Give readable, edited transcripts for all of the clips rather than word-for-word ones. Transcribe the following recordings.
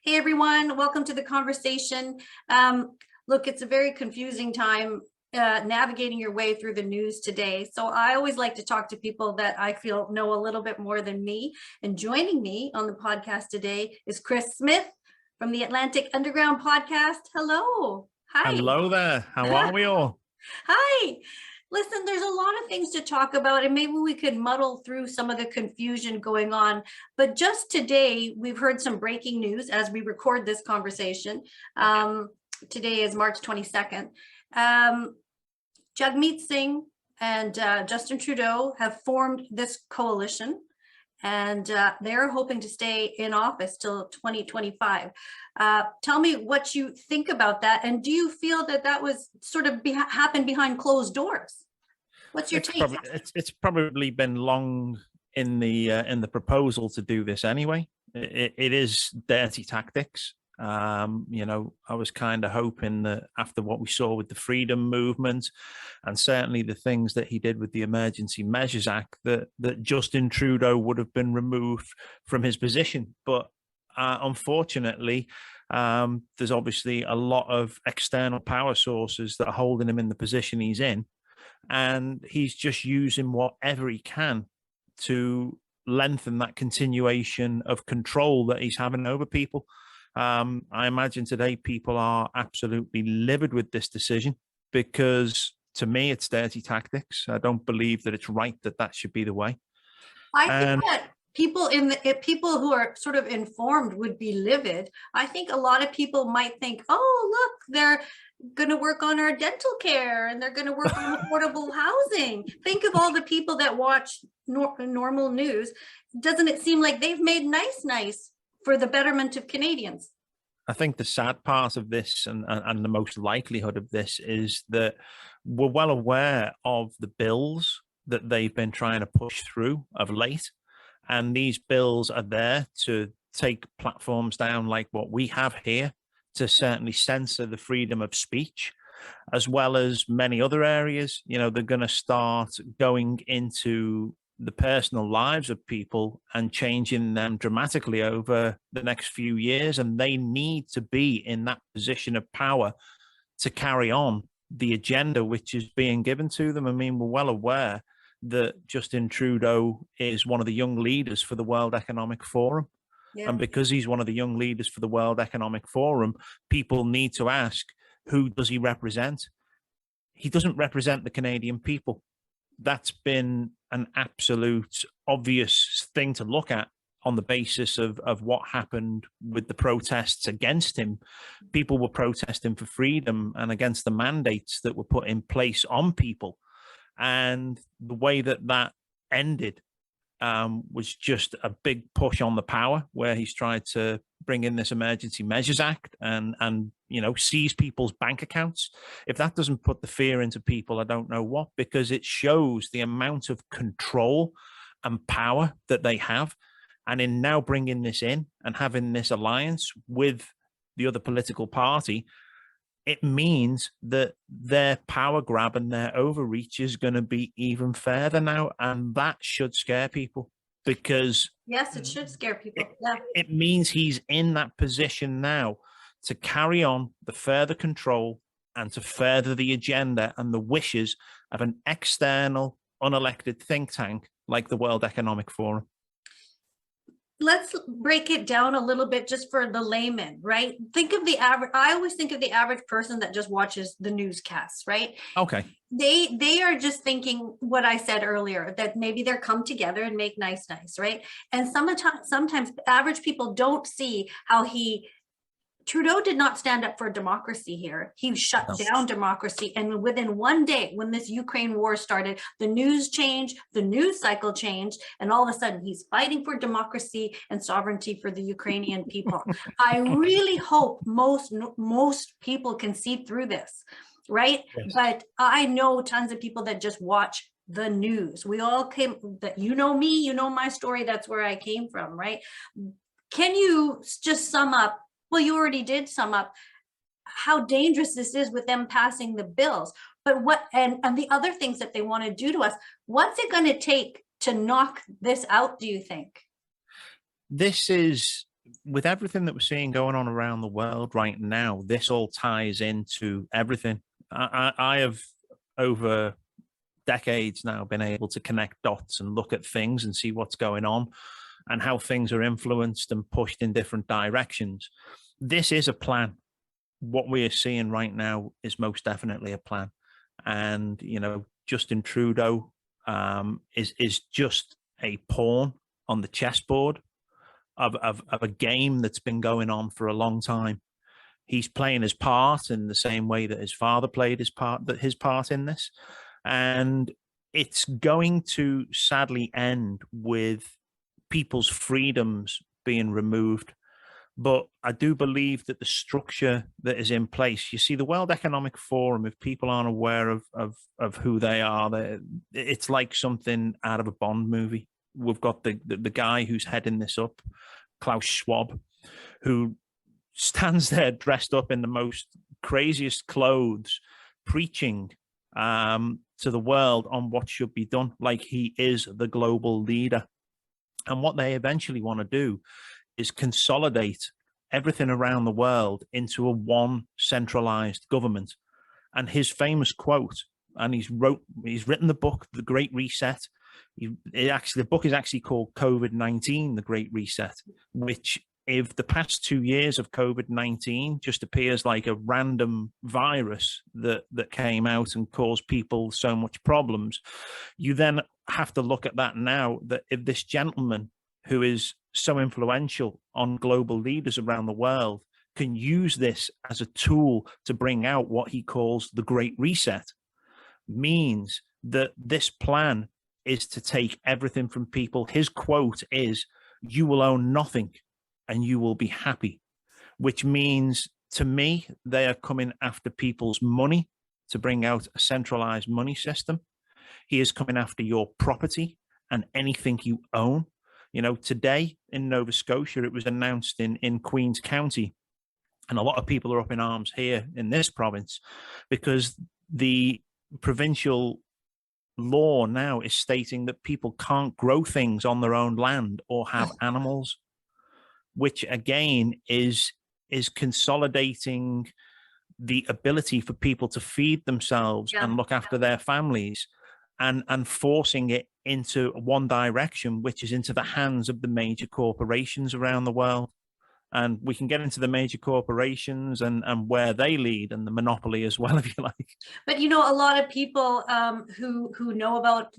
Hey everyone, welcome to the conversation. Look, it's a very confusing time navigating your way through the news today. So I always like to talk to people that I feel know a little bit more than me. And joining me on the podcast today is Chris Smith from the Atlantic Underground podcast. Hello. Hi. Hello there. How are we all? Hi. Listen, there's a lot of things to talk about, and maybe we could muddle through some of the confusion going on. But just today, we've heard some breaking news as we record this conversation. Today is March 22nd. Jagmeet Singh and Justin Trudeau have formed this coalition, and they're hoping to stay in office till 2025. Tell me what you think about that, and do you feel that that was sort of happened behind closed doors? What's your take? It's probably been long in the proposal to do this anyway. It is dirty tactics. I was kind of hoping that after what we saw with the freedom movement and certainly the things that he did with the Emergency Measures Act, that Justin Trudeau would have been removed from his position. But unfortunately, there's obviously a lot of external power sources that are holding him in the position he's in. And he's just using whatever he can to lengthen that continuation of control that he's having over people. I imagine today people are absolutely livid with this decision because, to me, it's dirty tactics. I don't believe that it's right that should be the way. I think that people who are sort of informed would be livid. I think a lot of people might think, oh, look, they're going to work on our dental care and they're going to work on affordable housing. Think of all the people that watch normal news. Doesn't it seem like they've made nice for the betterment of Canadians? I think the sad part of this and the most likelihood of this is that we're well aware of the bills that they've been trying to push through of late. And these bills are there to take platforms down like what we have here, to certainly censor the freedom of speech, as well as many other areas. They're going to start going into the personal lives of people and changing them dramatically over the next few years. And they need to be in that position of power to carry on the agenda which is being given to them. I mean, we're well aware that Justin Trudeau is one of the young leaders for the World Economic Forum. Yeah. And because he's one of the young leaders for the World Economic Forum, people need to ask, who does he represent? He doesn't represent the Canadian people. That's been an absolute obvious thing to look at on the basis of what happened with the protests against him. People were protesting for freedom and against the mandates that were put in place on people. And the way that ended was just a big push on the power, where he's tried to bring in this Emergency Measures Act and seize people's bank accounts. If that doesn't put the fear into people, I don't know what, because it shows the amount of control and power that they have. And in now bringing this in and having this alliance with the other political party, it means that their power grab and their overreach is going to be even further now. And that should scare people, because... Yes, it should scare people. It means he's in that position now to carry on the further control and to further the agenda and the wishes of an external, unelected think tank like the World Economic Forum. Let's break it down a little bit just for the layman, right? Think of the average. I always think of the average person that just watches the newscasts, right? Okay. They are just thinking what I said earlier, that maybe they're come together and make nice, right? And sometimes average people don't see how Trudeau did not stand up for democracy here. He shut down democracy. And within one day, when this Ukraine war started, the news changed, the news cycle changed, and all of a sudden he's fighting for democracy and sovereignty for the Ukrainian people. I really hope most people can see through this, right? Yes. But I know tons of people that just watch the news. We all came, that you know me, you know my story, that's where I came from, right? Can you just sum up? Well, you already did sum up how dangerous this is with them passing the bills. But and the other things that they want to do to us, what's it going to take to knock this out, do you think? This is with everything that we're seeing going on around the world right now, this all ties into everything. I have, over decades now, been able to connect dots and look at things and see what's going on and how things are influenced and pushed in different directions. This is a plan. What we are seeing right now is most definitely a plan. And, Justin Trudeau is just a pawn on the chessboard of a game that's been going on for a long time. He's playing his part in the same way that his father played his part in this. And it's going to sadly end with people's freedoms being removed. But I do believe that the structure that is in place, you see, the World Economic Forum, if people aren't aware of who they are, it's like something out of a Bond movie. We've got the guy who's heading this up, Klaus Schwab, who stands there dressed up in the most craziest clothes, preaching to the world on what should be done, like he is the global leader. And what they eventually want to do is consolidate everything around the world into a one centralized government. And his famous quote, and he's written the book, The Great Reset. The book is actually called COVID-19, The Great Reset, which, if the past 2 years of COVID-19 just appears like a random virus that came out and caused people so much problems, you then have to look at that now, that if this gentleman who is so influential on global leaders around the world can use this as a tool to bring out what he calls the Great Reset, means that this plan is to take everything from people. His quote is, "You will own nothing and you will be happy," which means, to me, they are coming after people's money to bring out a centralized money system. He is coming after your property and anything you own. Today in Nova Scotia, it was announced in Queen's County, and a lot of people are up in arms here in this province because the provincial law now is stating that people can't grow things on their own land or have animals, which again is consolidating the ability for people to feed themselves and look after their families, and forcing it into one direction, which is into the hands of the major corporations around the world. And we can get into the major corporations and where they lead, and the monopoly as well, if you like. But a lot of people who know about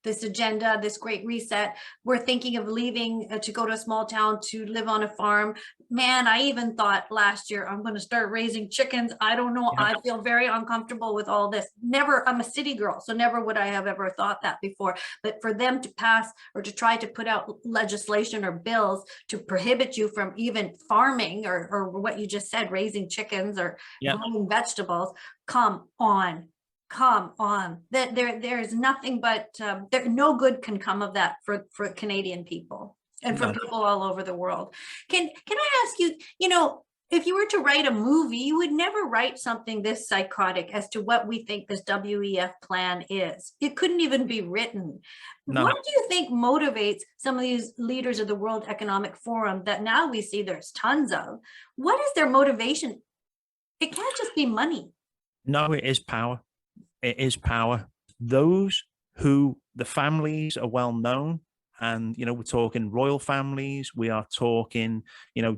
this agenda, this Great Reset, were thinking of leaving to go to a small town to live on a farm. Man, I even thought last year, I'm going to start raising chickens. I don't know. Yeah. I feel very uncomfortable with all this. Never, I'm a city girl, so never would I have ever thought that before. But for them to pass or to try to put out legislation or bills to prohibit you from even farming or what you just said, raising chickens or growing vegetables, come on. There is nothing but no good can come of that for Canadian people and for people all over the world. Can I ask you, if you were to write a movie, you would never write something this psychotic as to what we think this WEF plan is. It couldn't even be written. No. What do you think motivates some of these leaders of the World Economic Forum that now we see there's tons of? What is their motivation? It can't just be money. No, it is power. It is power. Those who, the families are well known, and we're talking royal families, we are talking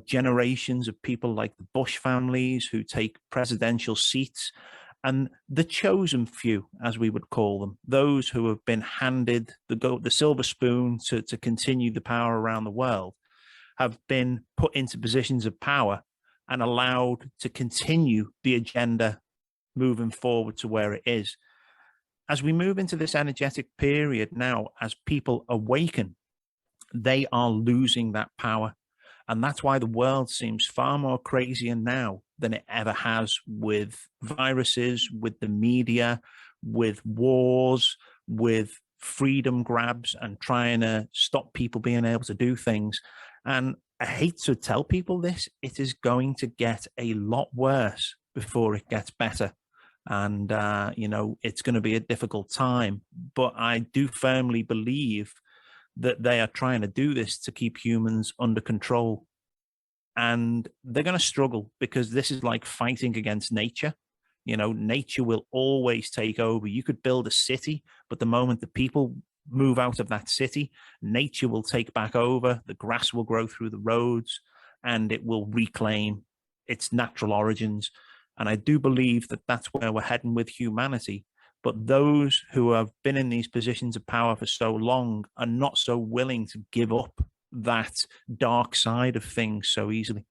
generations of people like the Bush families who take presidential seats, and the chosen few, as we would call them, those who have been handed the silver spoon to continue the power around the world, have been put into positions of power and allowed to continue the agenda moving forward to where it is. As we move into this energetic period now, as people awaken, they are losing that power. And that's why the world seems far more crazier now than it ever has, with viruses, with the media, with wars, with freedom grabs and trying to stop people being able to do things. And I hate to tell people this, it is going to get a lot worse before it gets better. And, it's going to be a difficult time. But I do firmly believe that they are trying to do this to keep humans under control. and they're going to struggle because this is like fighting against nature. You know, nature will always take over. You could build a city, but the moment the people move out of that city, nature will take back over. The grass will grow through the roads and it will reclaim its natural origins. And I do believe that that's where we're heading with humanity. But those who have been in these positions of power for so long are not so willing to give up that dark side of things so easily.